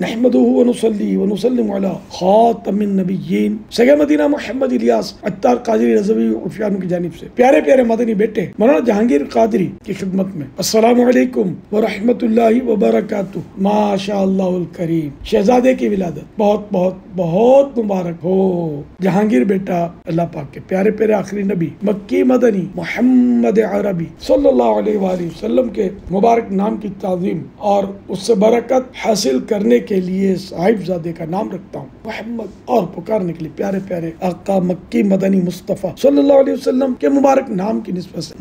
نحمدہ ونصلی ونسلم علی خاتم النبیین سگے مدینہ محمد الیاس عطار قادری رضوی عرفیانوں کی جانب سے پیارے پیارے مدنی بیٹے مولانا جہانگیر قادری کی خدمت میں السلام علیکم ورحمۃ اللہ وبرکاتہ۔ ماشاء اللہ الکریم، شہزادے کی ولادت بہت بہت بہت مبارک ہو۔ جہانگیر بیٹا اللہ پاک کے پیارے پیارے آخری نبی مکی مدنی محمد عربی صلی اللہ علیہ وآلہ وسلم کے مبارک نام کی تعظیم اور اس سے برکت حاصل کرنے کے لیے صاحبزادے کا نام رکھتا ہوں محمد، اور پکارنے کے لیے پیارے پیارے آقا مکی مدنی مصطفیٰ صلی اللہ علیہ وسلم کے مبارک نام کی نسبت سے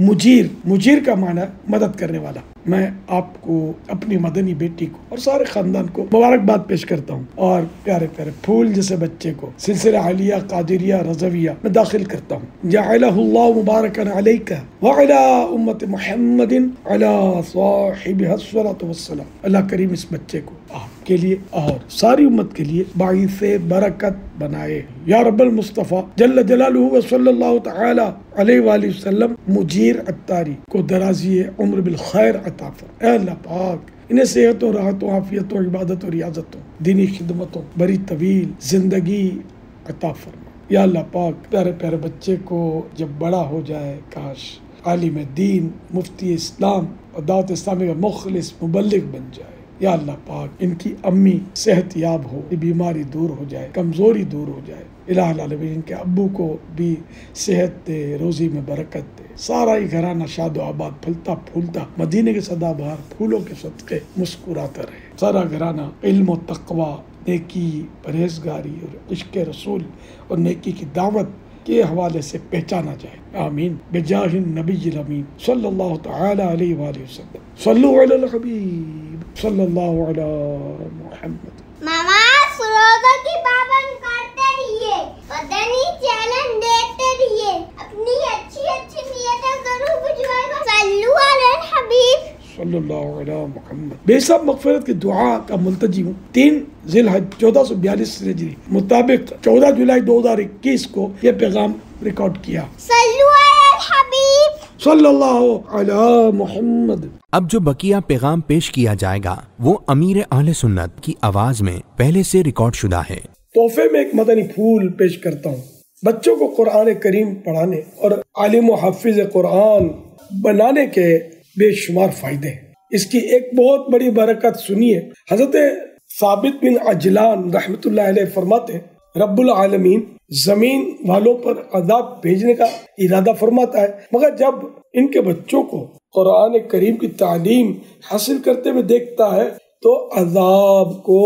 مجیر کا معنی مدد کرنے والا، میں آپ کو اپنی مدنی بیٹی کو اور سارے خاندان کو مبارکباد پیش کرتا ہوں، اور پیارے پیارے پھول جیسے بچے کو سلسلہ عالیہ قادریہ رضویہ میں داخل کرتا ہوں۔ جعلہ اللہ مبارکا علیک وعلی امت محمد علی صاحبہ الصلاۃ والسلام۔ اللہ کریم اس بچے کو آپ کے لیے اور ساری امت کے لیے باعث برکت بنائے یا رب المصطفیٰ جل جلالہ و صلی اللہ تعالی علیہ وآلہ وسلم مجیر عطاری کو درازی عمر بالخیر عطا فرما۔ اے اللہ پاک انہیں صحت و راحت و عافیت و عبادت و ریاضت و دینی خدمتوں بڑی طویل زندگی عطا فرما۔ یا اللہ پاک پیارے پیارے بچے کو جب بڑا ہو جائے کاش عالم دین مفتی اسلام اور دعوت اسلامی کا مخلص مبلغ بن جائے۔ یا اللہ پاک ان کی امی صحت یاب ہو، بیماری دور ہو جائے، کمزوری دور ہو جائے۔ الہ العالمین ان کے ابو کو بھی صحت دے، روزی میں برکت دے، سارا ہی گھرانہ شاد و آباد پھلتا پھولتا مدینے کے سدا بہار پھولوں کے صدقے مسکراتا رہے، سارا گھرانہ علم و تقوی، نیکی، پرہیزگاری اور عشق رسول اور نیکی کی دعوت کے حوالے سے پہچانا جائے۔ آمین بجاہ النبی الامین صلی اللہ تعالی علیہ وآلہ وسلم۔ صلو علی الحبیب صلی اللہ علی محمد۔ ماما سروزوں کی پابند کرتے رہیے، مدنی چیلنج دیتے رہیے، اپنی اچھی اچھی نیتیں ضرور بھجوائے گا۔ صلو علی الحبیب صلی اللہ علی محمد۔ بے حساب مغفرت کی دعا کا ملتجی ہوں۔ 3 ذی الحج 1442 ہجری مطابق 14 جولائی 2021 کو یہ پیغام ریکارڈ کیا۔ صلو علی الحبیب صلی اللہ علی محمد۔ اب جو بقیہ پیغام پیش کیا جائے گا وہ امیر اہل سنت کی آواز میں پہلے سے ریکارڈ شدہ ہے۔ تحفے میں ایک مدنی پھول پیش کرتا ہوں۔ بچوں کو قرآن کریم پڑھانے اور عالم و حافظ قرآن بنانے کے بے شمار فائدے ہیں۔ اس کی ایک بہت بڑی برکت سنیے۔ حضرت ثابت بن عجلان رحمۃ اللہ علیہ فرماتے ہیں رب العالمین زمین والوں پر عذاب بھیجنے کا ارادہ فرماتا ہے، مگر جب ان کے بچوں کو قرآن کریم کی تعلیم حاصل کرتے ہوئے دیکھتا ہے تو عذاب کو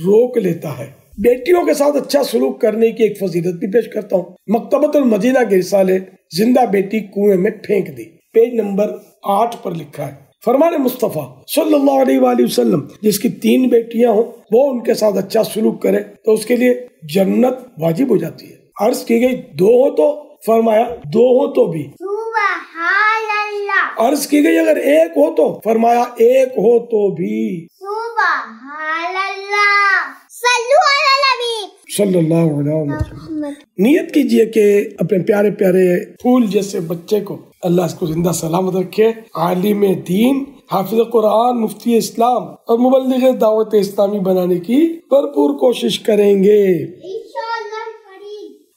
روک لیتا ہے۔ بیٹیوں کے ساتھ اچھا سلوک کرنے کی ایک فضیلت بھی پیش کرتا ہوں۔ مکتبۃ المدینہ کے رسالے زندہ بیٹی کنویں میں پھینک دی، پیج نمبر 8 پر لکھا ہے۔ فرمان مصطفیٰ صلی اللہ علیہ وآلہ وسلم جس کی 3 بیٹیاں ہوں وہ ان کے ساتھ اچھا سلوک کرے تو اس کے لیے جنت واجب ہو جاتی ہے۔ عرض کی گئی 2 ہو تو، فرمایا 2 ہو تو بھی۔ سبحان اللہ۔ عرض کی گئی اگر 1 ہو تو، فرمایا 1 ہو تو بھی۔ سبحان اللہ۔ صلو علی النبی صلی اللہ علیہ وسلم۔ نیت کیجئے کہ اپنے پیارے پیارے پھول جیسے بچے کو اللہ اس کو زندہ سلامت رکھے، عالم دین، حافظ قرآن، مفتی اسلام اور مبلغ دعوت اسلامی بنانے کی بھرپور کوشش کریں گے۔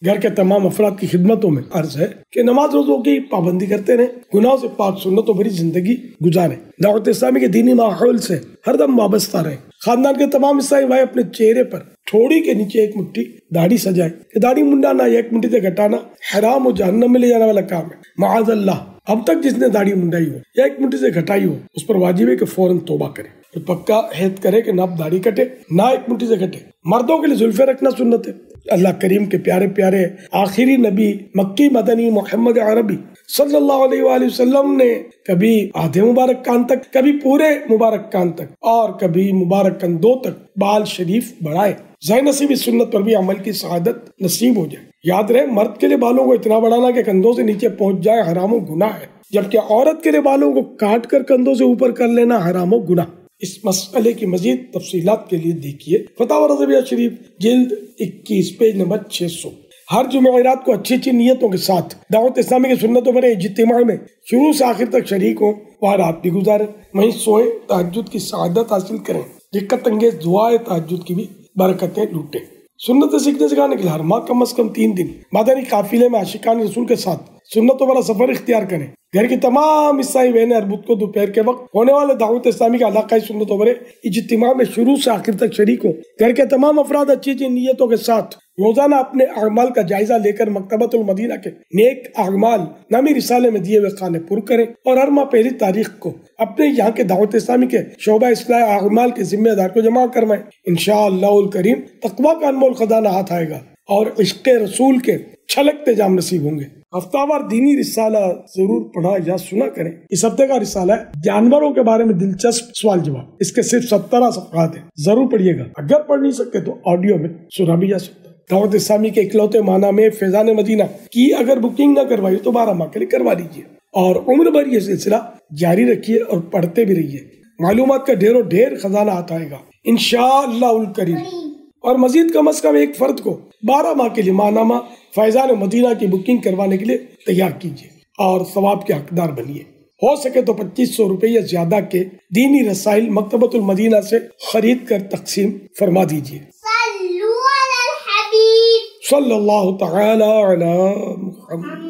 گھر کے تمام افراد کی خدمتوں میں عرض ہے کہ نماز روزوں کی پابندی کرتے رہیں، گناہوں سے پاک سنت و بری زندگی گزاریں، دعوت اسلامی کے دینی ماحول سے ہر دم وابستہ رہیں۔ خاندان کے تمام عیسائی بھائی اپنے چہرے پر تھوڑی کے نیچے ایک مٹھی داڑھی سجائیں کہ داڑھی منڈانا یا ایک مٹھی سے گھٹانا حرام و جہنم میں لے جانے والا کام ہے۔ معاذ اللہ، اب تک جس نے داڑھی منڈائی ہو یا ایک مٹھی سے گھٹائی ہو اس پر واجب ہے کہ فوراً توبہ کرے، تو پکا عہد کرے کہ نہ داڑھی کٹے نہ ایک مٹھی سے گھٹے۔ مردوں کے لیے زلفیں رکھنا سنت ہے۔ اللہ کریم کے پیارے پیارے آخری نبی مکی مدنی محمد عربی صلی اللہ علیہ وآلہ وسلم نے کبھی آدھے مبارک کان تک، کبھی پورے مبارک کان تک اور کبھی مبارک کندھوں تک بال شریف بڑھائے۔ ذہن نصیب اس سنت پر بھی عمل کی سعادت نصیب ہو جائے۔ یاد رہے مرد کے لیے بالوں کو اتنا بڑھانا کہ کندھوں سے نیچے پہنچ جائے حرام و گناہ ہے، جبکہ عورت کے لیے بالوں کو کاٹ کر کندھوں سے اوپر کر لینا حرام و گناہ۔ اس مسئلے کی مزید تفصیلات کے لیے دیکھیے فتاوی رضویہ شریف جلد 21 پیج نمبر 600۔ ہر جمعرات کو اچھی اچھی نیتوں کے ساتھ دعوت اسلامی کی سنتوں پر اجتماع میں شروع سے آخر تک شریک ہوں، وہاں رات بھی گزاریں، وہیں سوئیں، تہجد کی سعادت حاصل کریں۔ دقت انگیز دعائے تہجد کی بھی برکتیں لوٹیں۔ سنت سیکھنے سکھانے کے لیے ہر ماہ کم از کم 3 دن مدنی قافلے میں عاشقان رسول کے ساتھ سنتوں والا سفر اختیار کریں۔ گھر کی تمام عیسائی بہنیں ہر بدھ کو دوپہر کے وقت ہونے والے دعوت اسلامی کا علاقائی سنتوں والے اجتماع میں شروع سے آخر تک شریک ہوں۔ گھر کے تمام افراد اچھی اچھی نیتوں کے ساتھ روزانہ اپنے اعمال کا جائزہ لے کر مکتبۃ المدینہ کے نیک اعمال نامی رسالے میں دیے ہوئے خانے پر کریں، اور ہر ماہ پہلی تاریخ کو اپنے یہاں کے دعوت اسلامی کے شعبہ اصلاح اعمال کے ذمہ دار کو جمع کروائیں۔ انشاءاللہ الکریم تقویٰ کا انمول خزانہ ہاتھ آئے گا اور عشق رسول کے چھلکتے جام نصیب ہوں گے۔ ہفتہ وار دینی رسالہ ضرور پڑھا یا سنا کریں۔ اس ہفتے کا رسالہ ہے جانوروں کے بارے میں دلچسپ سوال جواب۔ اس کے صرف 17 صفحات ہیں، ضرور پڑھیے گا۔ اگر پڑھ نہیں سکتے تو آڈیو میں سنا بھی جا سکتا ہے۔ دعوت اسلامی کے اکلوتے معنی میں فیضان مدینہ کی اگر بکنگ نہ کروائی تو 12 ماہ کے لیے کروا لیجیے، اور عمر بھر یہ سلسلہ جاری رکھیے اور پڑھتے بھی رہیے۔ معلومات کا ڈھیر و ڈھیر خزانہ آتا ہے گا انشاءاللہ الکریم۔ اور مزید کم از کم ایک فرد کو 12 ماہ کے لیے ماہنامہ فیضان مدینہ کی بکنگ کروانے کے لیے تیار کیجیے اور ثواب کے حقدار بنیے۔ ہو سکے تو 2500 روپے یا زیادہ کے دینی رسائل مکتبۃ المدینہ سے خرید کر تقسیم فرما دیجیے۔ صلو علی الحبیب صلی اللہ تعالی علی محمد۔